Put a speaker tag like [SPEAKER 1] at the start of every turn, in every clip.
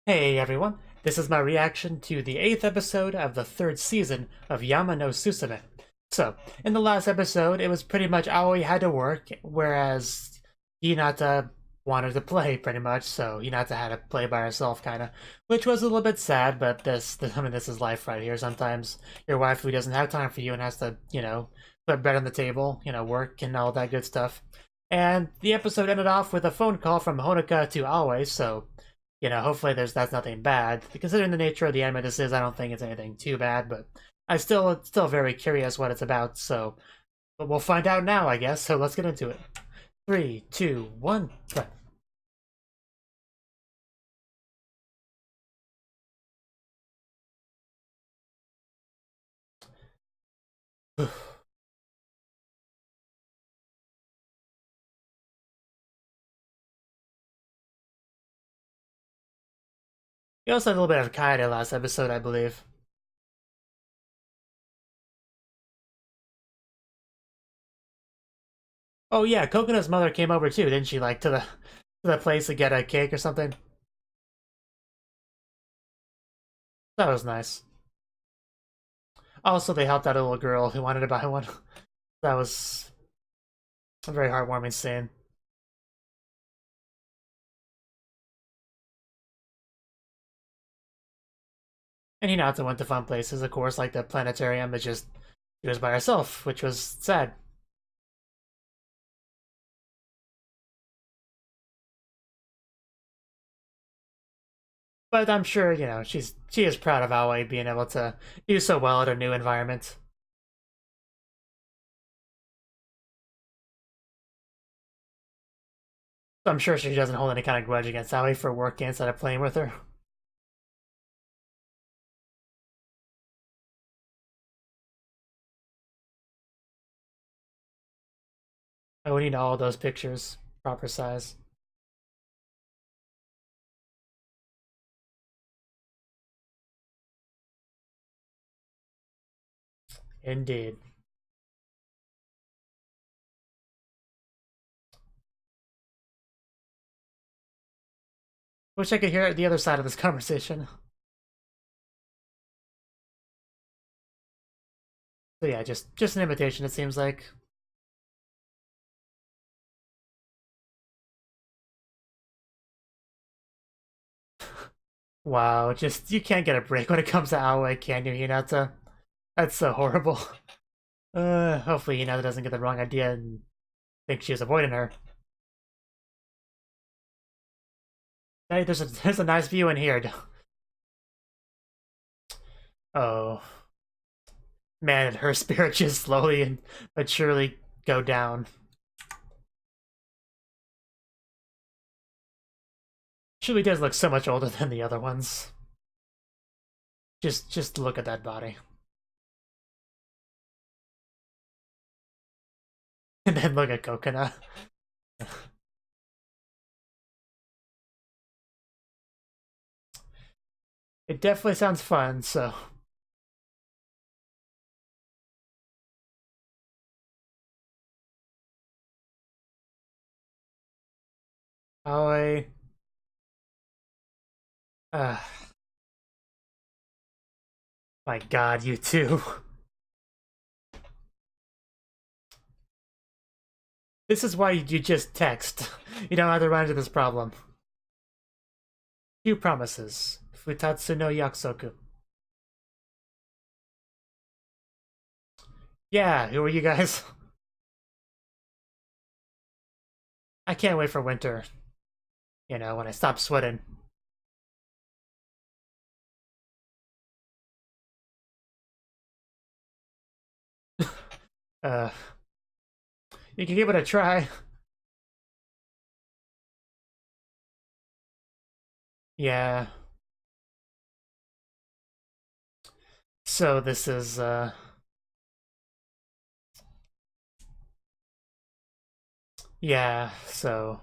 [SPEAKER 1] Hey everyone, this is my reaction to the 8th episode of the 3rd season of Yama no Susume. So, in the last episode, it was pretty much Aoi had to work, whereas Hinata wanted to play pretty much, so Hinata had to play by herself kinda, which was a little bit sad, but I mean, this is life right here. Sometimes your wife who doesn't have time for you and has to, put bread on the table, work and all that good stuff. And the episode ended off with a phone call from Honoka to Aoi, so hopefully that's nothing bad. Considering the nature of the anime this is, I don't think it's anything too bad, but still very curious what it's about, so but we'll find out now, I guess. So let's get into it. 3, 2, 1, play. We also had a little bit of Kaede last episode, I believe. Oh yeah, Coconut's mother came over too, didn't she? Like to the place to get a cake or something. That was nice. Also, they helped out a little girl who wanted to buy one. That was a very heartwarming scene. And Hinata went to fun places, of course, like the planetarium, but just she was by herself, which was sad. But I'm sure, she is proud of Aoi being able to do so well at a new environment. So I'm sure she doesn't hold any kind of grudge against Aoi for working instead of playing with her. I would need all those pictures, proper size. Indeed. Wish I could hear the other side of this conversation. So yeah, just an invitation, it seems like. Wow, just you can't get a break when it comes to Aoi, can you, Hinata? That's so horrible. Hopefully Hinata doesn't get the wrong idea and think she was avoiding her. Hey, there's a nice view in here. Oh man, her spirit just slowly and but surely go down. She really does look so much older than the other ones. Just look at that body. And then look at Coconut. It definitely sounds fun, so Aoi. Uh, my god, you too. This is why you just text. You don't have to run into this problem. Few promises. Futatsu no yakusoku. Yeah, who are you guys? I can't wait for winter. When I stop sweating. Uh, you can give it a try. Yeah. So this is, yeah, so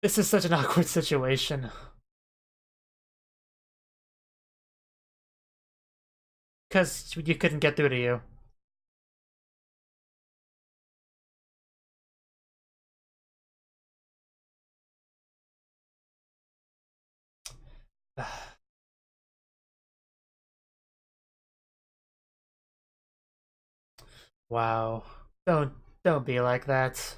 [SPEAKER 1] this is such an awkward situation. Because you couldn't get through to you. Wow. Don't be like that.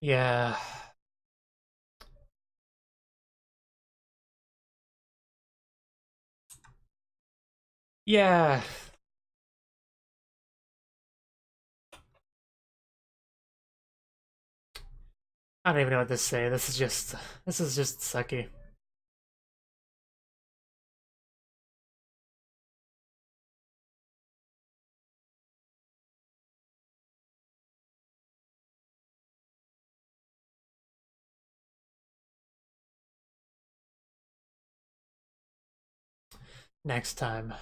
[SPEAKER 1] Yeah. Yeah. I don't even know what to say. This is just sucky. Next time.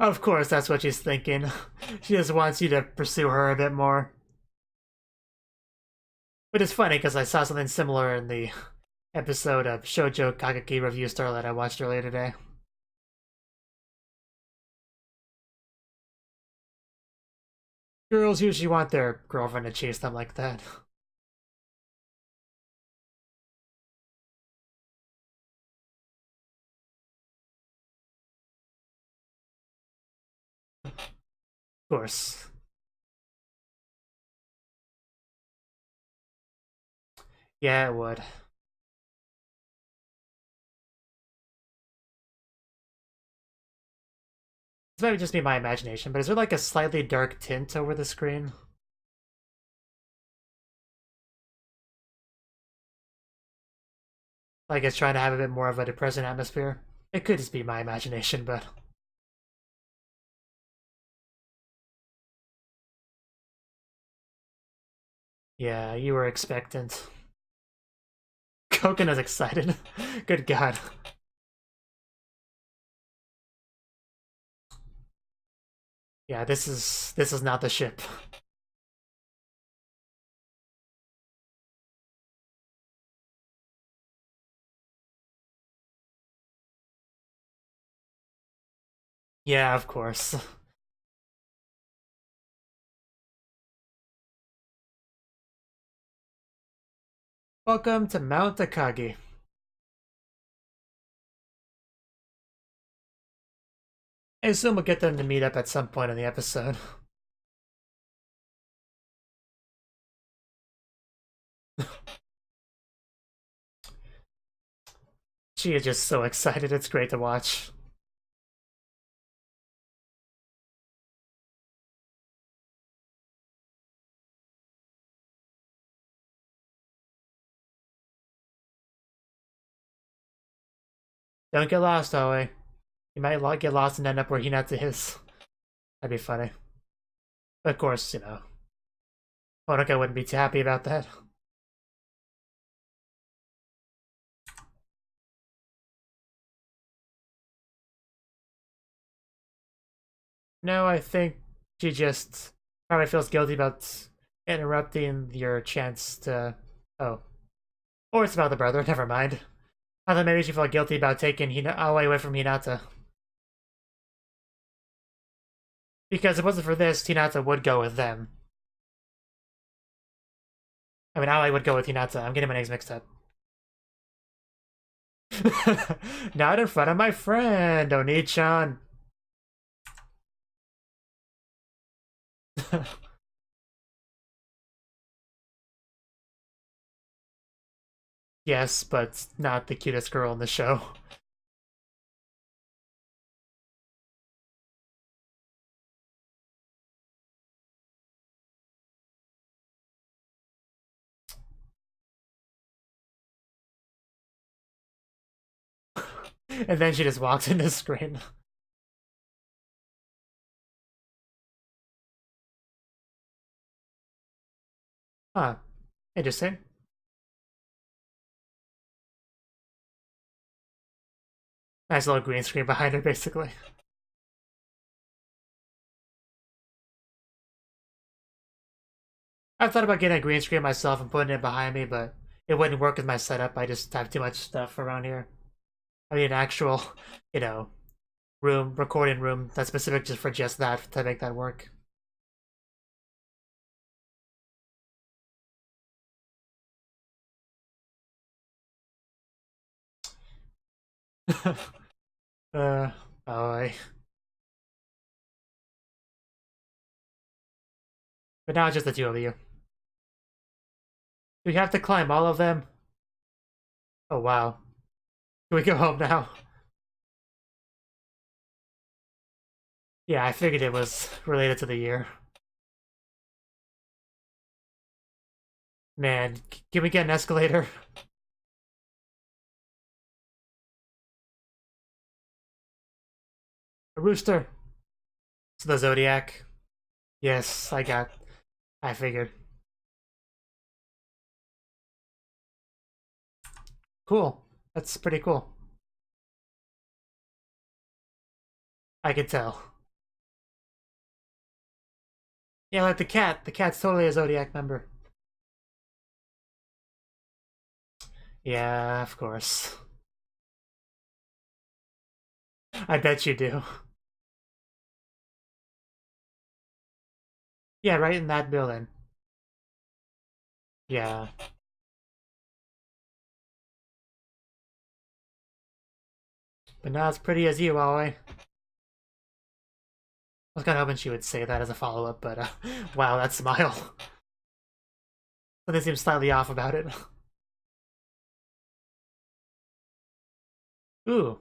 [SPEAKER 1] Of course, that's what she's thinking. She just wants you to pursue her a bit more. But it's funny because I saw something similar in the episode of Shoujo Kageki Review Starlight I watched earlier today. Girls usually want their girlfriend to chase them like that. Of course. Yeah, it would. This might just be my imagination, but is there like a slightly dark tint over the screen? Like it's trying to have a bit more of a depressing atmosphere? It could just be my imagination, but... Yeah, you were expectant. Coconuts excited. Good god. Yeah, this is not the ship. Yeah, of course. Welcome to Mount Akagi. I assume we'll get them to meet up at some point in the episode. She is just so excited, it's great to watch. Don't get lost, Oe. You might get lost and end up where Hinata is. That'd be funny. But of course, Honoka wouldn't be too happy about that. No, I think she just probably feels guilty about interrupting your chance to... Oh. Or it's about the brother, never mind. I thought maybe she felt guilty about taking away from Hinata. Because if it wasn't for this, Hinata would go with them. I mean, Aoi would go with Hinata. I'm getting my names mixed up. Not in front of my friend, Oni-chan. Yes, but not the cutest girl in the show. And then she just walks into the screen. Huh. Interesting. Nice little green screen behind her, basically. I've thought about getting a green screen myself and putting it behind me, but it wouldn't work with my setup. I just have too much stuff around here. I need an actual, you know, recording room that's specific just for just that to make that work. Oh, but now it's just the two of you. Do we have to climb all of them? Oh wow. Can we go home now? Yeah, I figured it was related to the year. Man, can we get an escalator? A rooster. It's the Zodiac. Yes, I figured. Cool. That's pretty cool. I could tell. Yeah, like the cat. The cat's totally a Zodiac member. Yeah, of course. I bet you do. Yeah, right in that building. Yeah. But not as pretty as you, Aoi. I was kind of hoping she would say that as a follow-up, but wow, that smile. Something seems slightly off about it. Ooh.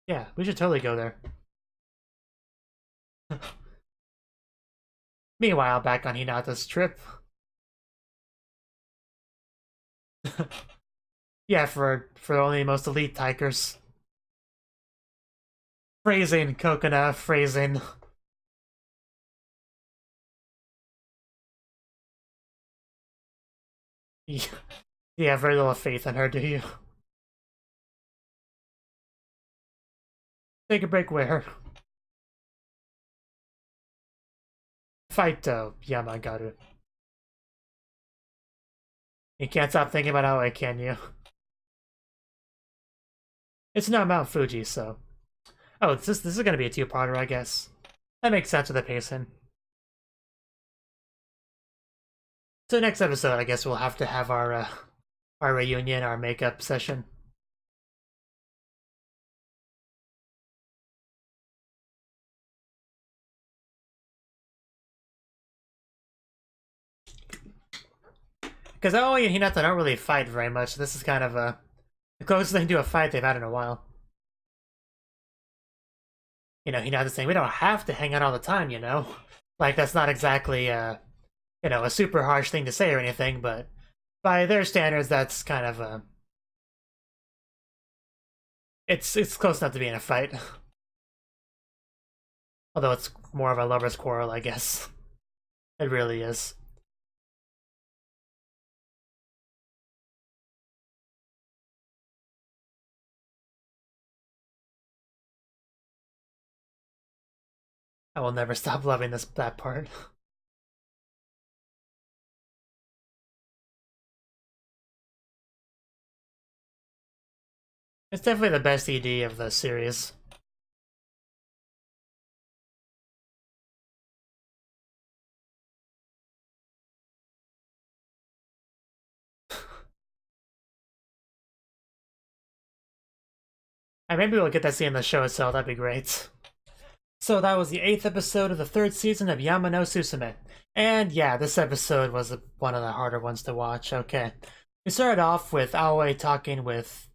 [SPEAKER 1] Yeah, we should totally go there. Meanwhile, back on Hinata's trip. Yeah, for only the most elite Tikers. Phrasing, Coconut, phrasing. You have very little faith in her, do you? Take a break where? Fight Yama Garu. You can't stop thinking about Aoi, can you? It's not Mount Fuji, so... Oh, this is gonna be a two-parter, I guess. That makes sense with the pacing. So next episode, I guess we'll have to have our reunion, our makeup session. Because Aoi and Hinata don't really fight very much. This is kind of the closest thing to a fight they've had in a while. You know, Hinata's saying, we don't have to hang out all the time, you know? Like, that's not exactly, you know, a super harsh thing to say or anything, but by their standards, that's kind of, it's close enough to being a fight. Although it's more of a lover's quarrel, I guess. It really is. I will never stop loving that part. It's definitely the best ED of the series. And maybe we'll get that scene in the show itself, that'd be great. So that was the 8th episode of the 3rd season of Yama no Susume. And yeah, this episode was one of the harder ones to watch. Okay. We started off with Aoi talking with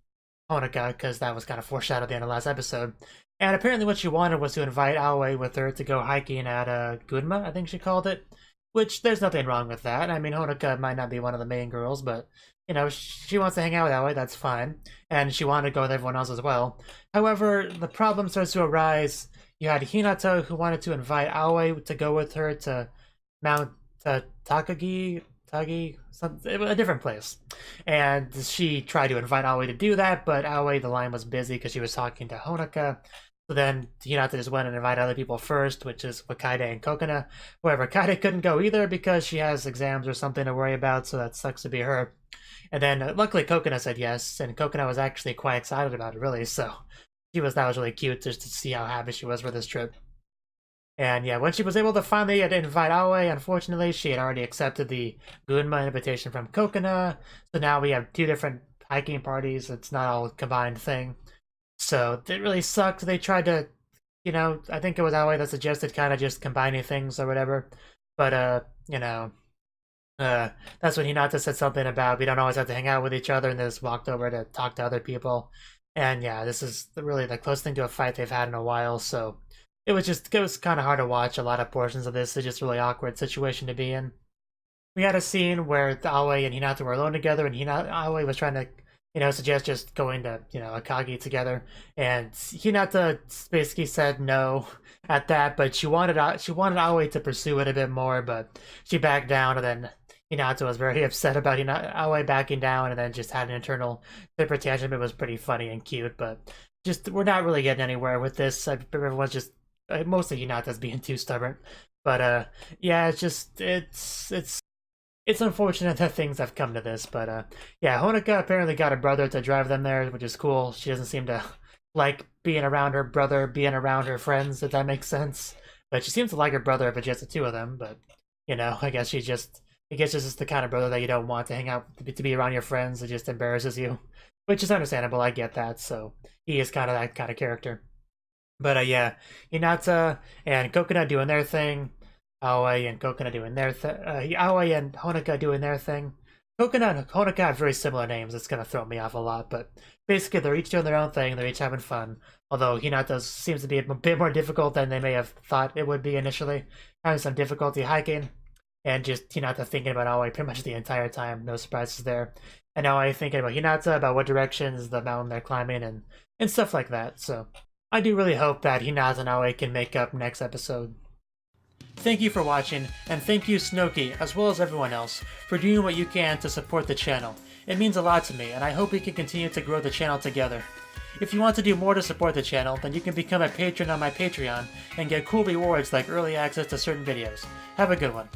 [SPEAKER 1] Honoka, because that was kind of foreshadowed at the end of the last episode. And apparently what she wanted was to invite Aoi with her to go hiking at Gunma, I think she called it. Which, there's nothing wrong with that. I mean, Honoka might not be one of the main girls, but, you know, she wants to hang out with Aoi, that's fine. And she wanted to go with everyone else as well. However, the problem starts to arise. You had Hinata, who wanted to invite Aoi to go with her to Mount Tagi, a different place. And she tried to invite Aoi to do that, but Aoi, the line was busy because she was talking to Honoka. So then Hinata just went and invited other people first, which is Wakaide and Kokona. However, Kaide couldn't go either because she has exams or something to worry about, so that sucks to be her. And then luckily Kokona said yes, and Kokona was actually quite excited about it, really, so that was really cute just to see how happy she was for this trip. And yeah, when she was able to finally invite Aoi, unfortunately, she had already accepted the Gunma invitation from Kokona, so now we have 2 different hiking parties. It's not all a combined thing. So it really sucked. They tried to, I think it was Aoi that suggested kind of just combining things or whatever. But, that's when Hinata said something about we don't always have to hang out with each other, and they just walked over to talk to other people. And yeah, this is really the closest thing to a fight they've had in a while, so it was kind of hard to watch a lot of portions of this. It's just a really awkward situation to be in. We had a scene where Aoi and Hinata were alone together, and Aoi was trying to suggest just going to, Akagi together. And Hinata basically said no at that, but she wanted Aoi to pursue it a bit more, but she backed down, and then Hinata was very upset about Aoi backing down, and then just had an internal temper tantrum. It was pretty funny and cute, but just we're not really getting anywhere with this. Everyone's just mostly Hinata's being too stubborn. But yeah, it's unfortunate that things have come to this, but yeah, Honoka apparently got a brother to drive them there, which is cool. She doesn't seem to like being around her brother, being around her friends, if that makes sense. But she seems to like her brother if it's just the 2 of them, but, I guess this is just the kind of brother that you don't want to hang out, to be around your friends. It just embarrasses you, which is understandable, I get that, so he is kind of that kind of character. But yeah, Hinata and Kokona doing their thing. Aoi and Kokona doing their thing. Aoi and Honoka doing their thing. Kokona and Honoka have very similar names. It's gonna throw me off a lot, but basically they're each doing their own thing. They're each having fun. Although Hinata's seems to be a bit more difficult than they may have thought it would be initially. Having some difficulty hiking, and just Hinata thinking about Aoi pretty much the entire time. No surprises there. And Aoi thinking about Hinata, about what directions the mountain they're climbing, and stuff like that. So I do really hope that Hinata and Aoi can make up next episode. Thank you for watching, and thank you Cnouki, as well as everyone else, for doing what you can to support the channel. It means a lot to me, and I hope we can continue to grow the channel together. If you want to do more to support the channel, then you can become a patron on my Patreon, and get cool rewards like early access to certain videos. Have a good one.